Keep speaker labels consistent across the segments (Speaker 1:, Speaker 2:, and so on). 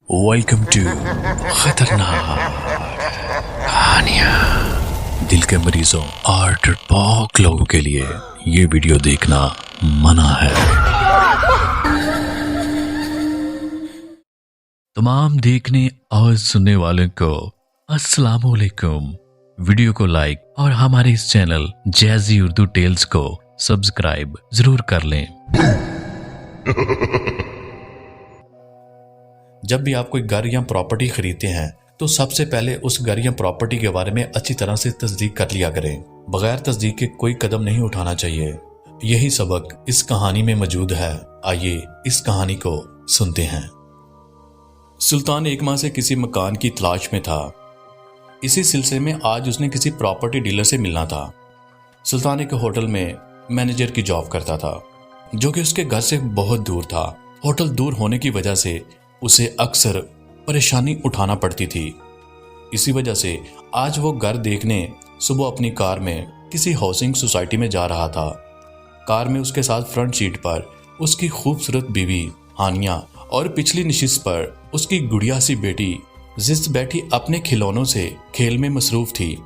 Speaker 1: Welcome to खतरनाक कहानियां। दिल के मरीजों और डरपोक लोगों के लिए ये वीडियो देखना मना है। तमाम देखने और सुनने वालों को अस्सलाम वालेकुम। वीडियो को लाइक और हमारे इस चैनल जैजी उर्दू टेल्स को सब्सक्राइब जरूर कर लें। जब भी आप कोई घर या प्रॉपर्टी खरीदते हैं तो सबसे पहले उस घर या प्रॉपर्टी के बारे में अच्छी तरह से तस्दीक कर लिया करें। बगैर तस्दीक के कोई कदम नहीं उठाना चाहिए। यही सबक इस कहानी में मौजूद है। आइए इस कहानी को सुनते हैं। सुल्तान एक माह से किसी मकान की तलाश में था। इसी सिलसिले में आज उसने किसी प्रॉपर्टी डीलर से मिलना था। सुल्तान एक होटल में मैनेजर की जॉब करता था, जो कि उसके घर से बहुत दूर था। होटल दूर होने की वजह से उसे अक्सर परेशानी उठाना पड़ती थी। इसी वजह से आज वो घर देखने सुबह अपनी कार में किसी हाउसिंग सोसाइटी में जा रहा था। कार में उसके साथ फ्रंट सीट पर उसकी खूबसूरत बीवी हानिया और पिछली नशिस्त पर उसकी गुड़िया सी बेटी जिस्त बैठी अपने खिलौनों से खेल में मसरूफ थी।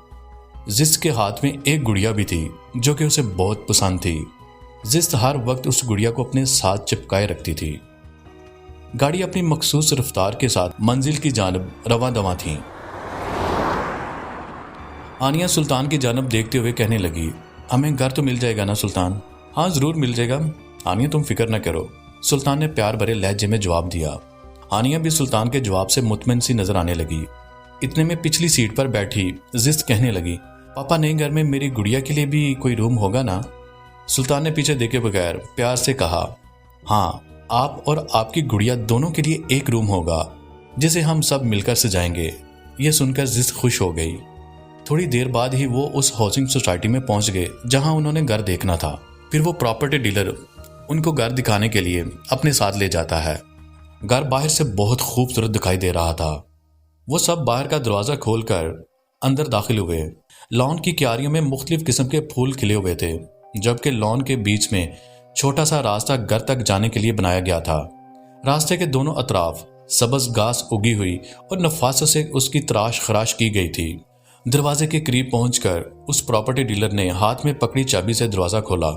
Speaker 1: जिस्त के हाथ में एक गुड़िया भी थी जो कि उसे बहुत पसंद थी। जिस्त हर वक्त उस गुड़िया को अपने साथ चिपकाए रखती थी। गाड़ी अपनी मखसूस रफ्तार के साथ मंजिल की जानब रवां दवां थी। हानिया सुल्तान की जानब देखते हुए कहने लगी, हमें घर तो मिल जाएगा ना सुल्तान? हाँ जरूर मिल जाएगा हानिया, तुम फिक्र न करो, सुल्तान ने प्यार भरे लहजे में जवाब दिया। हानिया भी सुल्तान के जवाब से मुतमईन सी नजर आने लगी। इतने में पिछली सीट पर बैठी जिस्त कहने लगी, पापा नए घर में मेरी गुड़िया के लिए भी कोई रूम होगा ना? सुल्तान ने पीछे देखे बगैर प्यार से कहा, हाँ आप और आपकी गुड़िया दोनों के लिए एक रूम होगा जिसे हम सब मिलकर सजाएंगे। ये सुनकर जिस्त खुश हो गई। थोड़ी देर बाद ही वो उस हाउसिंग सोसाइटी में पहुंच गए जहां उन्होंने घर देखना था। फिर वो प्रॉपर्टी डीलर उनको घर दिखाने के लिए अपने साथ ले जाता है। घर बाहर से बहुत खूबसूरत दिखाई दे रहा था। वो सब बाहर का दरवाज़ा खोलकर अंदर दाखिल हुए। लॉन की क्यारियों में मुख्तलिफ किस्म के फूल खिले हुए थे, जबकि लॉन के बीच में छोटा सा रास्ता घर तक जाने के लिए बनाया गया था। रास्ते के दोनों अतराफ सब्ज घास उगी हुई और नफासत से उसकी तराश खराश की गई थी। दरवाजे के करीब पहुंचकर उस प्रॉपर्टी डीलर ने हाथ में पकड़ी चाबी से दरवाजा खोला।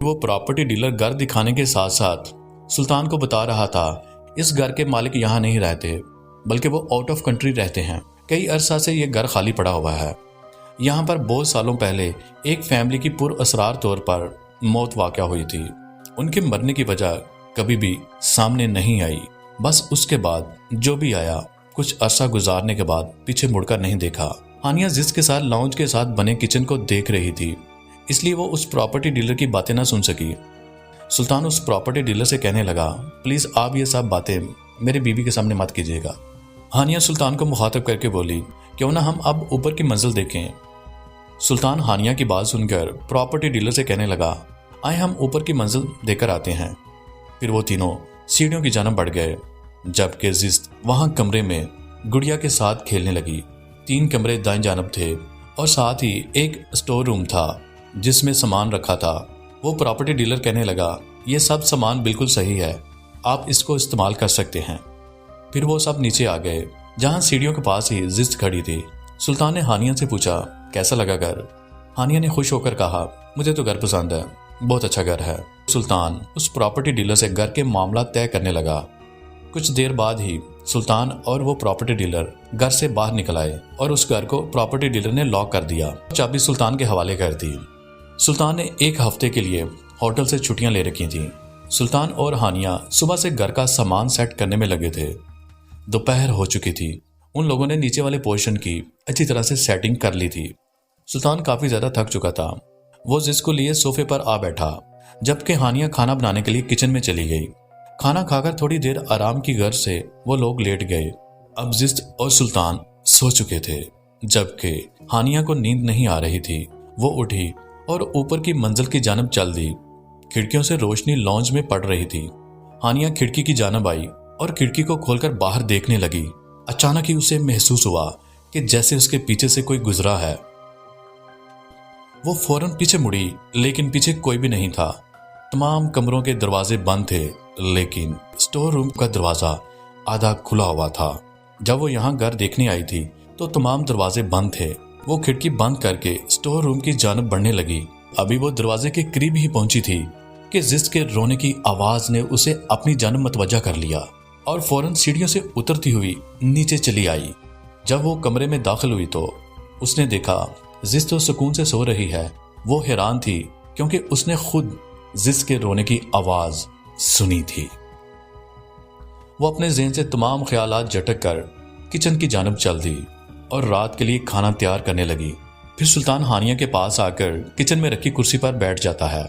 Speaker 1: वो प्रॉपर्टी डीलर घर दिखाने के साथ साथ सुल्तान को बता रहा था, इस घर के मालिक यहाँ नहीं रहते, बल्कि वो आउट ऑफ कंट्री रहते हैं। कई अरसा से ये घर खाली पड़ा हुआ है। यहाँ पर बहुत सालों पहले एक फैमिली की पुरअसरार तौर पर मौत वाक़या हुई थी। उनके मरने की वजह कभी भी सामने नहीं आई। बस उसके बाद जो भी आया, कुछ अरसा गुजारने के बाद पीछे मुड़कर नहीं देखा। हानिया जिसके साथ लाउंज के साथ बने किचन को देख रही थी, इसलिए वो उस प्रॉपर्टी डीलर की बातें ना सुन सकी। सुल्तान उस प्रॉपर्टी डीलर से कहने लगा, प्लीज आप ये सब बातें मेरे बीवी के सामने मत कीजिएगा। हानिया सुल्तान को मुखातब करके बोली, क्यों ना हम अब ऊपर की मंजिल देखें। सुल्तान हानिया की बात सुनकर प्रॉपर्टी डीलर से कहने लगा, आए हम ऊपर की मंजिल देखकर आते हैं। फिर वो तीनों सीढ़ियों की जानब बढ़ गए, जबकि जिस्त वहां कमरे में गुड़िया के साथ खेलने लगी। 3 कमरे दाएं जानब थे और साथ ही एक स्टोर रूम था जिसमें सामान रखा था। वो प्रॉपर्टी डीलर कहने लगा, ये सब सामान बिल्कुल सही है, आप इसको इस्तेमाल कर सकते हैं। फिर वो सब नीचे आ गए, जहां सीढ़ियों के पास ही जिस्त खड़ी थी। सुल्तान ने हानिया से पूछा, कैसा लगा घर? हानिया ने खुश होकर कहा, मुझे तो घर पसंद है, बहुत अच्छा घर है। सुल्तान उस प्रॉपर्टी डीलर से घर के मामला तय करने लगा। कुछ देर बाद ही सुल्तान और वो प्रॉपर्टी डीलर घर से बाहर निकल आए और उस घर को प्रॉपर्टी डीलर ने लॉक कर दिया। चाबी सुल्तान के हवाले कर दी। सुल्तान ने 1 हफ्ते के लिए होटल से छुट्टियां ले रखी थी। सुल्तान और हानिया सुबह से घर का सामान सेट करने में लगे थे। दोपहर हो चुकी थी। उन लोगों ने नीचे वाले पोर्शन की अच्छी तरह से सेटिंग कर ली थी। सुल्तान काफी ज्यादा थक चुका था। वो जिसको लिए सोफे पर आ बैठा, जबकि हानिया खाना बनाने के लिए किचन में चली गई। खाना खाकर थोड़ी देर आराम की गर्ज से वो लोग लेट गए। अब जिस्त और सुल्तान सो चुके थे, जबकि हानिया को नींद नहीं आ रही थी। वो उठी और ऊपर की मंजिल की जानब चल दी। खिड़कियों से रोशनी लॉन्ज में पड़ रही थी। हानिया खिड़की की जानब आई और खिड़की को खोलकर बाहर देखने लगी। अचानक ही उसे महसूस हुआ कि जैसे उसके पीछे से कोई गुजरा है। वो फौरन पीछे मुड़ी, लेकिन पीछे कोई भी नहीं था। तमाम कमरों के दरवाजे बंद थे, लेकिन स्टोर रूम का दरवाजा आधा खुला हुआ था। जब वो यहाँ घर देखने आई थी तो तमाम दरवाजे बंद थे। वो खिड़की बंद करके स्टोर रूम की जानब बढ़ने लगी। अभी वो दरवाजे के करीब ही पहुंची थी कि जिस के रोने की आवाज ने उसे अपनी जानब मतवज्जा कर लिया और फौरन सीढ़ियों से उतरती हुई नीचे चली आई। जब वो कमरे में दाखिल हुई तो उसने देखा जिस तो सुकून से सो रही है। वो हैरान थी क्योंकि उसने खुद जिस के रोने की आवाज सुनी थी। वो अपने ज़हन से तमाम ख्यालात झटक कर किचन की जानब चल दी और रात के लिए खाना तैयार करने लगी। फिर सुल्तान हानिया के पास आकर किचन में रखी कुर्सी पर बैठ जाता है।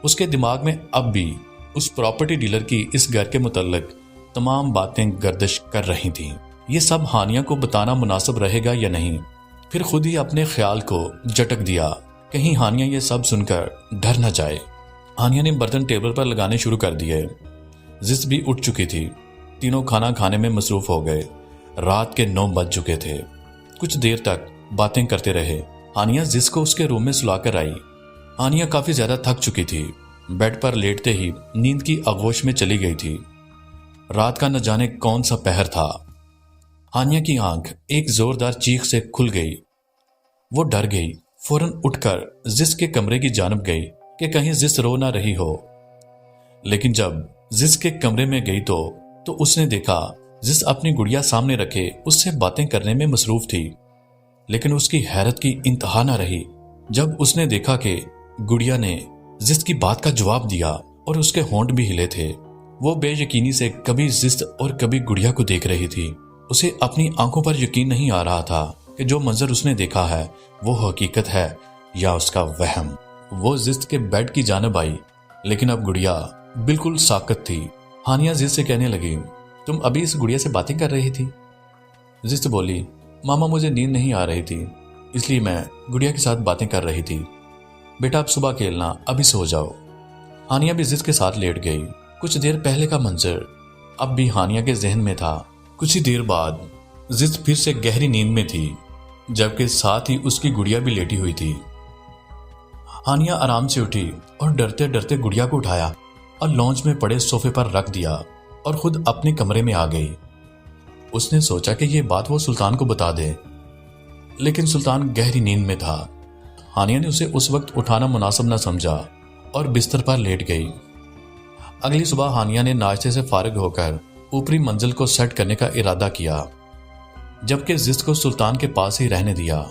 Speaker 1: उसके दिमाग में अब भी उस प्रॉपर्टी डीलर की इस घर के मुतल्लिक तमाम बातें गर्दिश कर रही थीं। ये सब हानिया को बताना मुनासिब रहेगा या नहीं। फिर खुद ही अपने ख्याल को झटक दिया, कहीं हानिया ये सब सुनकर डर न जाए। हानिया ने बर्तन टेबल पर लगाने शुरू कर दिए। जिस भी उठ चुकी थी। तीनों खाना खाने में मसरूफ हो गए। रात के 9 बज चुके थे। कुछ देर तक बातें करते रहे। हानिया जिस को उसके रूम में सुलाकर आई। हानिया काफी ज्यादा थक चुकी थी। बेड पर लेटते ही नींद की आगोश में चली गई थी। रात का न जाने कौन सा पहर था। हानिया की आंख एक जोरदार चीख से खुल गई। वो डर गई। फौरन उठकर जिस के कमरे की जानब गई कि कहीं जिस रो ना रही हो। लेकिन जब जिस के कमरे में गई तो उसने देखा जिस अपनी गुड़िया सामने रखे उससे बातें करने में मसरूफ थी। लेकिन उसकी हैरत की इंतहा न रही जब उसने देखा कि गुड़िया ने जिस की बात का जवाब दिया और उसके होंठ भी हिले थे। वो बेयकीनी से कभी जिस और कभी गुड़िया को देख रही थी। उसे अपनी आंखों पर यकीन नहीं आ रहा था कि जो मंजर उसने देखा है वो हकीकत है या उसका वहम। वो जिस के बेड की जानब आई, लेकिन अब गुड़िया बिल्कुल साकत थी। हानिया जिस से कहने लगी, तुम अभी इस गुड़िया से बातें कर रही थी? जिस बोली, मामा मुझे नींद नहीं आ रही थी इसलिए मैं गुड़िया के साथ बातें कर रही थी। बेटा अब सुबह खेलना, अभी सो जाओ। हानिया भी जिस के साथ लेट गई। कुछ देर पहले का मंजर अब भी हानिया के जहन में था। कुछ ही देर बाद जिस फिर से गहरी नींद में थी, जबकि साथ ही उसकी गुड़िया भी लेटी हुई थी। हानिया आराम से उठी और डरते डरते गुड़िया को उठाया और लॉन्च में पड़े सोफे पर रख दिया और खुद अपने कमरे में आ गई। उसने सोचा कि यह बात वो सुल्तान को बता दे, लेकिन सुल्तान गहरी नींद में था। हानिया ने उसे उस वक्त उठाना मुनासिब न समझा और बिस्तर पर लेट गई। अगली सुबह हानिया ने नाश्ते से फारिग होकर ऊपरी मंजिल को सेट करने का इरादा किया, जबकि जिस को सुल्तान के पास ही रहने दिया।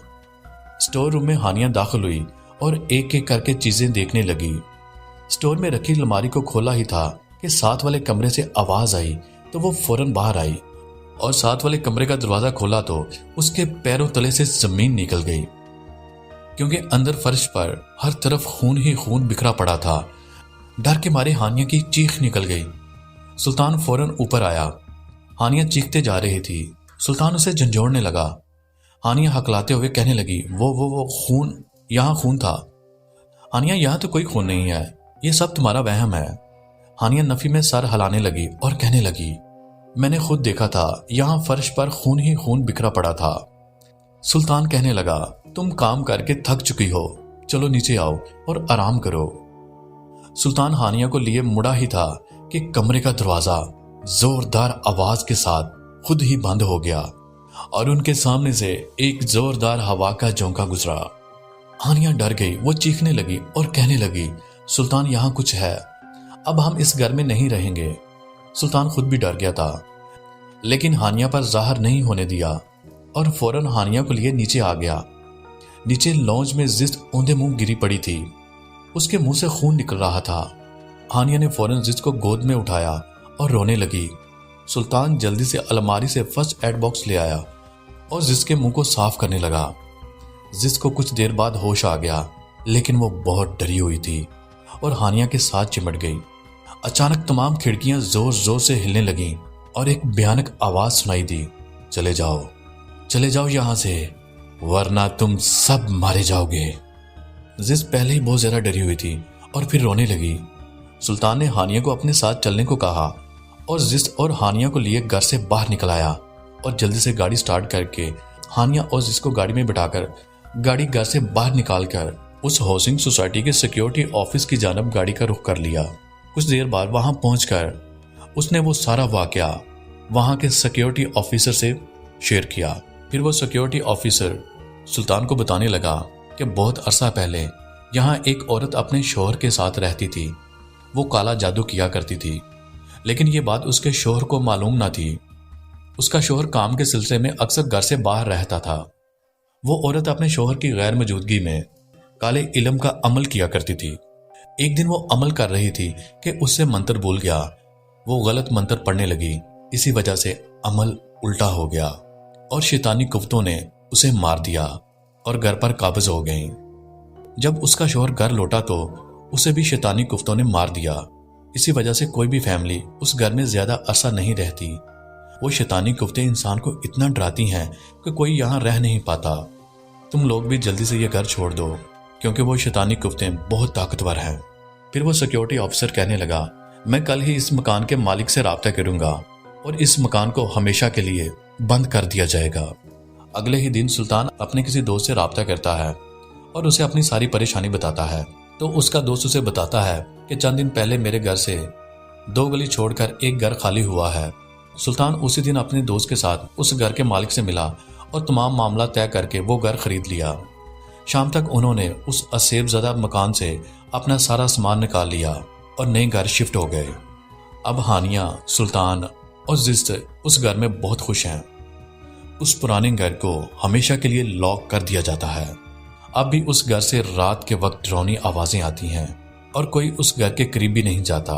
Speaker 1: स्टोर रूम में हानिया दाखिल हुई और एक एक करके चीजें देखने लगी। स्टोर में रखी अलमारी को खोला ही था कि साथ वाले कमरे से आवाज आई तो वो फौरन बाहर आई और साथ वाले कमरे का दरवाजा खोला तो उसके पैरों तले से जमीन निकल गई, क्योंकि अंदर फर्श पर हर तरफ खून ही खून बिखरा पड़ा था। डर के मारे हानिया की चीख निकल गई। सुल्तान फौरन ऊपर आया। हानिया चीखते जा रही थी। सुल्तान उसे झंझोड़ने लगा। हानिया हकलाते हुए कहने लगी, वो खून, यहां खून था। हानिया, यहां तो कोई खून नहीं है, ये सब तुम्हारा वहम है। हानिया नफी में सर हिलाने लगी और कहने लगी, मैंने खुद देखा था, यहां फर्श पर खून ही खून बिखरा पड़ा था। सुल्तान कहने लगा, तुम काम करके थक चुकी हो, चलो नीचे आओ और आराम करो। सुल्तान हानिया को लिए मुड़ा ही था कि कमरे का दरवाजा जोरदार आवाज के साथ खुद ही बंद हो गया और उनके सामने से एक जोरदार हवा का झोंका गुजरा। हानिया डर गई। वो चीखने लगी और कहने लगी, सुल्तान यहां कुछ है, अब हम इस घर में नहीं रहेंगे। सुल्तान खुद भी डर गया था, लेकिन हानिया पर जाहिर नहीं होने दिया और फौरन हानिया को लिए नीचे आ गया। नीचे लॉन्ज में जिस औंधे मुंह गिरी पड़ी थी, उसके मुंह से खून निकल रहा था। हानिया ने फौरन जिस को गोद में उठाया और रोने लगी। सुल्तान जल्दी से अलमारी से फर्स्ट एड बॉक्स ले आया और जिस के मुंह को साफ करने लगा। जिस को कुछ देर बाद होश आ गया, लेकिन वो बहुत डरी हुई थी और हानिया के साथ चिमट गई। अचानक तमाम खिड़कियां जोर जोर से हिलने लगीं और एक भयानक आवाज सुनाई दी, चले जाओ यहां से, वरना तुम सब मारे जाओगे। जिस पहले ही बहुत ज्यादा डरी हुई थी और फिर रोने लगी। सुल्तान ने हानिया को अपने साथ चलने को कहा और जिस और हानिया को लिए घर से बाहर निकल आया और जल्दी से गाड़ी स्टार्ट करके हानिया और जिस को गाड़ी में बिठाकर गाड़ी घर से बाहर निकालकर उस हाउसिंग सोसाइटी के सिक्योरिटी ऑफिस की जानब गाड़ी का रुख कर लिया। कुछ देर बाद वहां पहुंचकर उसने वो सारा वाकया वहां के सिक्योरिटी ऑफिसर से शेयर किया। फिर वो सिक्योरिटी ऑफिसर सुल्तान को बताने लगा कि बहुत अरसा पहले यहाँ एक औरत अपने शौहर के साथ रहती थी। वो काला जादू किया करती थी, लेकिन ये बात उसके शौहर को मालूम ना थी। उसका शौहर काम के सिलसिले में अक्सर घर से बाहर रहता था। वो औरत अपने शौहर की गैर मौजूदगी में काले इल्म का अमल किया करती थी। एक दिन वो अमल कर रही थी कि उससे मंत्र भूल गया। वो गलत मंत्र पढ़ने लगी, इसी वजह से अमल उल्टा हो गया और शैतानी कुफ्तों ने उसे मार दिया और घर पर काबिज हो गई। जब उसका शौहर घर लौटा तो उसे भी शैतानी कुफ्तों ने मार दिया। इसी वजह से कोई भी फैमिली उस घर में ज्यादा अरसा नहीं रहती। वो शैतानी कुफ्ते इंसान को इतना डराती हैं कि कोई यहाँ रह नहीं पाता। तुम लोग भी जल्दी से ये घर छोड़ दो, क्योंकि वो शैतानी कुफ्ते बहुत ताकतवर हैं। फिर वो सिक्योरिटी ऑफिसर कहने लगा, मैं कल ही इस मकान के मालिक से राब्ता करूंगा और इस मकान को हमेशा के लिए बंद कर दिया जाएगा। अगले ही दिन सुल्तान अपने किसी दोस्त से राब्ता करता है और उसे अपनी सारी परेशानी बताता है। तो उसका दोस्त उसे बताता है कि चंद दिन पहले मेरे घर से 2 गली छोड़कर एक घर खाली हुआ है। सुल्तान उसी दिन अपने दोस्त के साथ उस घर के मालिक से मिला और तमाम मामला तय करके वो घर खरीद लिया। शाम तक उन्होंने उस असेबज़दा मकान से अपना सारा सामान निकाल लिया और नए घर शिफ्ट हो गए। अब हानिया, सुल्तान और जिस्त उस घर में बहुत खुश हैं। उस पुराने घर को हमेशा के लिए लॉक कर दिया जाता है। अब भी उस घर से रात के वक्त डरावनी आवाजें आती हैं और कोई उस घर के करीब भी नहीं जाता।